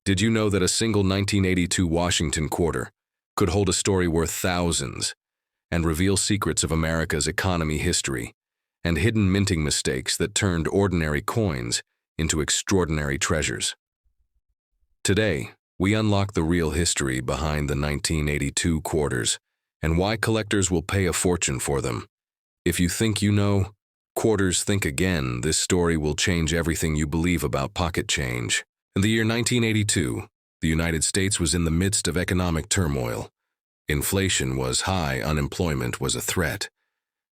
Did you know that a single 1982 Washington quarter could hold a story worth thousands and reveal secrets of America's economy history and hidden minting mistakes that turned ordinary coins into extraordinary treasures? Today, we unlock the real history behind the 1982 quarters and why collectors will pay a fortune for them. If you think you know, quarters, think again. This story will change everything you believe about pocket change. In the year 1982, the United States was in the midst of economic turmoil. Inflation was high, unemployment was a threat,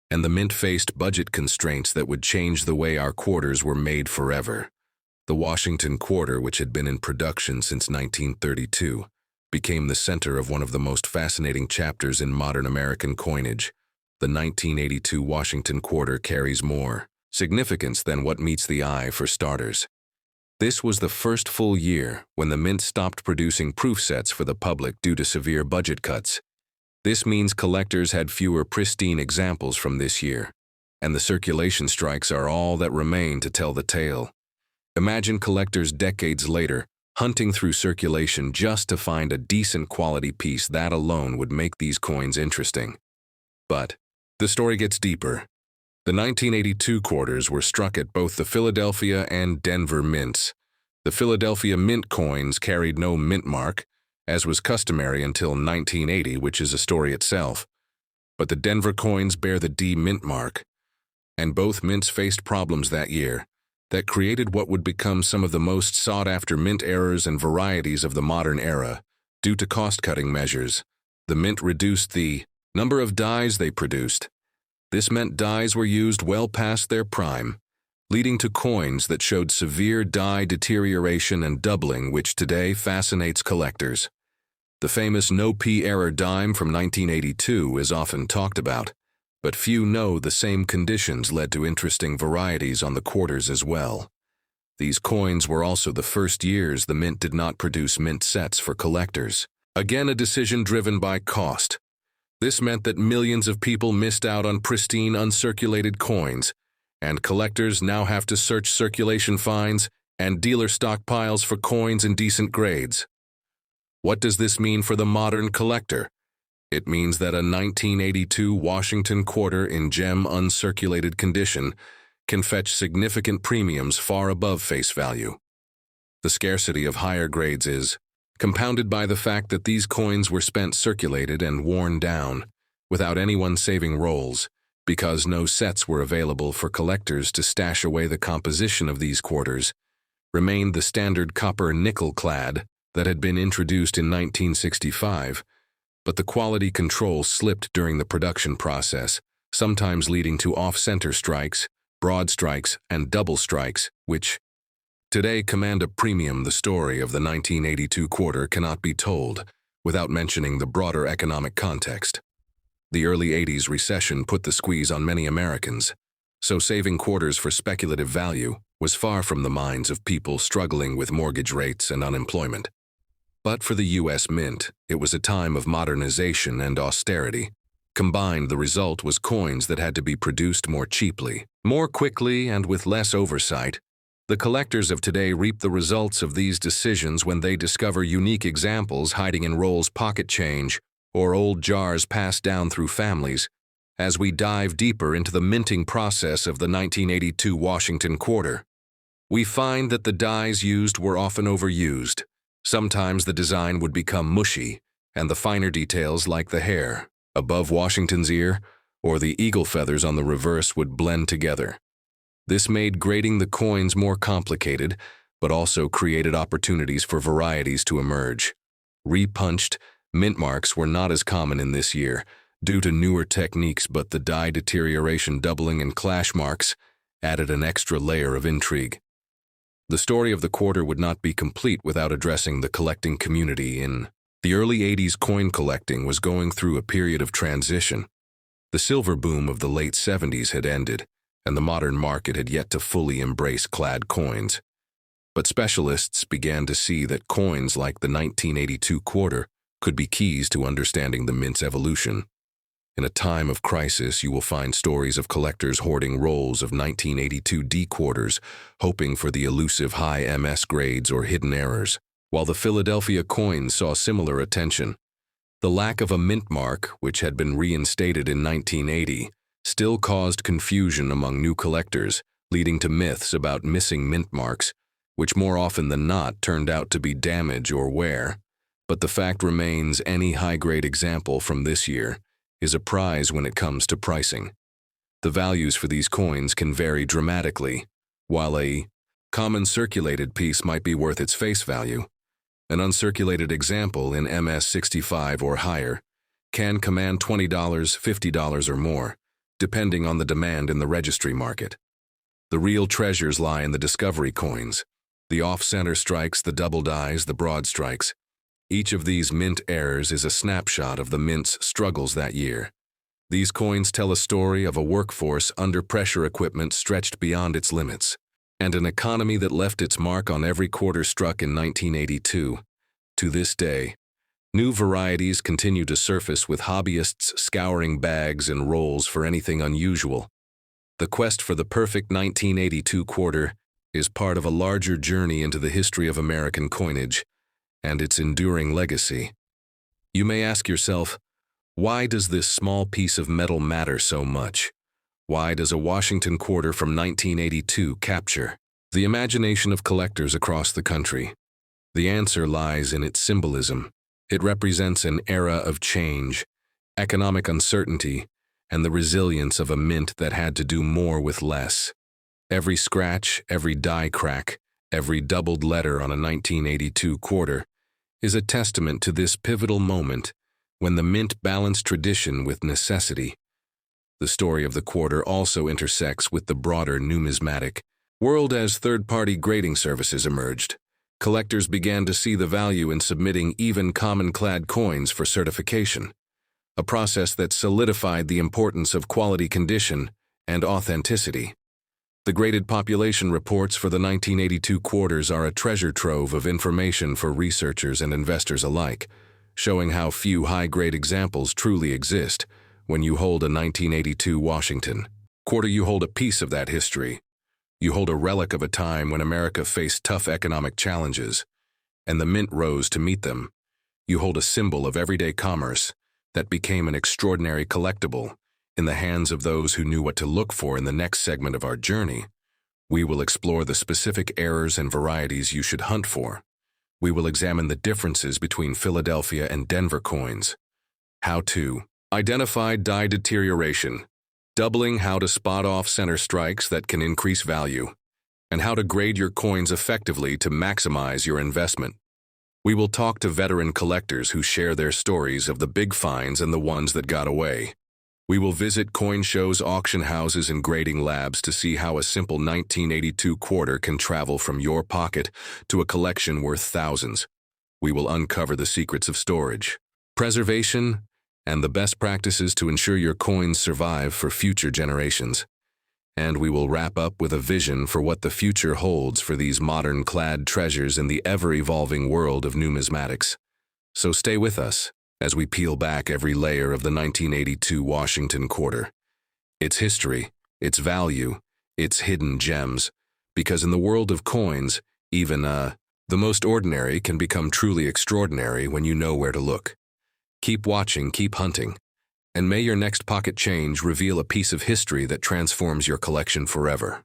and the mint faced budget constraints that would change the way our quarters were made forever. The Washington quarter, which had been in production since 1932, became the center of one of the most fascinating chapters in modern American coinage. The 1982 Washington quarter carries more significance than what meets the eye, for starters. This was the first full year when the mint stopped producing proof sets for the public due to severe budget cuts. This means collectors had fewer pristine examples from this year, and the circulation strikes are all that remain to tell the tale. Imagine collectors decades later hunting through circulation just to find a decent quality piece. That alone would make these coins interesting. But the story gets deeper. The 1982 quarters were struck at both the Philadelphia and Denver mints. The Philadelphia mint coins carried no mint mark, as was customary until 1980, which is a story itself. But the Denver coins bear the D mint mark, and both mints faced problems that year that created what would become some of the most sought-after mint errors and varieties of the modern era. Due to cost-cutting measures, the mint reduced the number of dies they produced. This meant dies were used well past their prime, leading to coins that showed severe die deterioration and doubling, which today fascinates collectors. The famous no-P error dime from 1982 is often talked about, but few know the same conditions led to interesting varieties on the quarters as well. These coins were also the first years the mint did not produce mint sets for collectors. Again, a decision driven by cost. This meant that millions of people missed out on pristine, uncirculated coins, and collectors now have to search circulation finds and dealer stockpiles for coins in decent grades. What does this mean for the modern collector? It means that a 1982 Washington quarter in gem uncirculated condition can fetch significant premiums far above face value. The scarcity of higher grades is compounded by the fact that these coins were spent circulated and worn down, without anyone saving rolls, because no sets were available for collectors to stash away. The composition of these quarters remained the standard copper-nickel clad that had been introduced in 1965, but the quality control slipped during the production process, sometimes leading to off-center strikes, broad strikes, and double strikes, which today command a premium. The story of the 1982 quarter cannot be told without mentioning the broader economic context. The early 80s recession put the squeeze on many Americans, so saving quarters for speculative value was far from the minds of people struggling with mortgage rates and unemployment. But for the U.S. Mint, it was a time of modernization and austerity. Combined, the result was coins that had to be produced more cheaply, more quickly, and with less oversight. The collectors of today reap the results of these decisions when they discover unique examples hiding in rolls, pocket change, or old jars passed down through families. As we dive deeper into the minting process of the 1982 Washington quarter, we find that the dies used were often overused. Sometimes the design would become mushy, and the finer details like the hair above Washington's ear or the eagle feathers on the reverse would blend together. This made grading the coins more complicated, but also created opportunities for varieties to emerge. Repunched mint marks were not as common in this year due to newer techniques, but the die deterioration, doubling, and clash marks added an extra layer of intrigue. The story of the quarter would not be complete without addressing the collecting community. In the early 80s, coin collecting was going through a period of transition. The silver boom of the late 70s had ended, and the modern market had yet to fully embrace clad coins. But specialists began to see that coins like the 1982 quarter could be keys to understanding the mint's evolution. In a time of crisis, you will find stories of collectors hoarding rolls of 1982 D quarters, hoping for the elusive high MS grades or hidden errors. while the Philadelphia coin saw similar attention. The lack of a mint mark, which had been reinstated in 1980, still caused confusion among new collectors, leading to myths about missing mint marks, which more often than not turned out to be damage or wear. But the fact remains, any high-grade example from this year is a prize when it comes to pricing. The values for these coins can vary dramatically. While a common circulated piece might be worth its face value, an uncirculated example in MS-65 or higher can command $20, $50 or more, depending on the demand in the registry market. The real treasures lie in the discovery coins, the off-center strikes, the double dies, the broad strikes. Each of these mint errors is a snapshot of the mint's struggles that year. These coins tell a story of a workforce under pressure, equipment stretched beyond its limits, and an economy that left its mark on every quarter struck in 1982. To this day, new varieties continue to surface, with hobbyists scouring bags and rolls for anything unusual. The quest for the perfect 1982 quarter is part of a larger journey into the history of American coinage and its enduring legacy. You may ask yourself, why does this small piece of metal matter so much? Why does a Washington quarter from 1982 capture the imagination of collectors across the country? The answer lies in its symbolism. It represents an era of change, economic uncertainty, and the resilience of a mint that had to do more with less. Every scratch, every die crack, every doubled letter on a 1982 quarter is a testament to this pivotal moment when the mint balanced tradition with necessity. The story of the quarter also intersects with the broader numismatic world. As third-party grading services emerged, collectors began to see the value in submitting even common-clad coins for certification, a process that solidified the importance of quality, condition, and authenticity. The graded population reports for the 1982 quarters are a treasure trove of information for researchers and investors alike, showing how few high-grade examples truly exist. When you hold a 1982 Washington quarter, you hold a piece of that history. You hold a relic of a time when America faced tough economic challenges, and the mint rose to meet them. You hold a symbol of everyday commerce that became an extraordinary collectible in the hands of those who knew what to look for. In the next segment of our journey, we will explore the specific errors and varieties you should hunt for. We will examine the differences between Philadelphia and Denver coins, how to identify die deterioration, doubling how to spot off-center strikes that can increase value, and how to grade your coins effectively to maximize your investment. We will talk to veteran collectors who share their stories of the big finds and the ones that got away. We will visit coin shows, auction houses, and grading labs to see how a simple 1982 quarter can travel from your pocket to a collection worth thousands. We will uncover the secrets of storage, preservation, and the best practices to ensure your coins survive for future generations. And we will wrap up with a vision for what the future holds for these modern-clad treasures in the ever-evolving world of numismatics. So stay with us as we peel back every layer of the 1982 Washington quarter, its history, its value, its hidden gems, because in the world of coins, even the most ordinary can become truly extraordinary when you know where to look. Keep watching, keep hunting, and may your next pocket change reveal a piece of history that transforms your collection forever.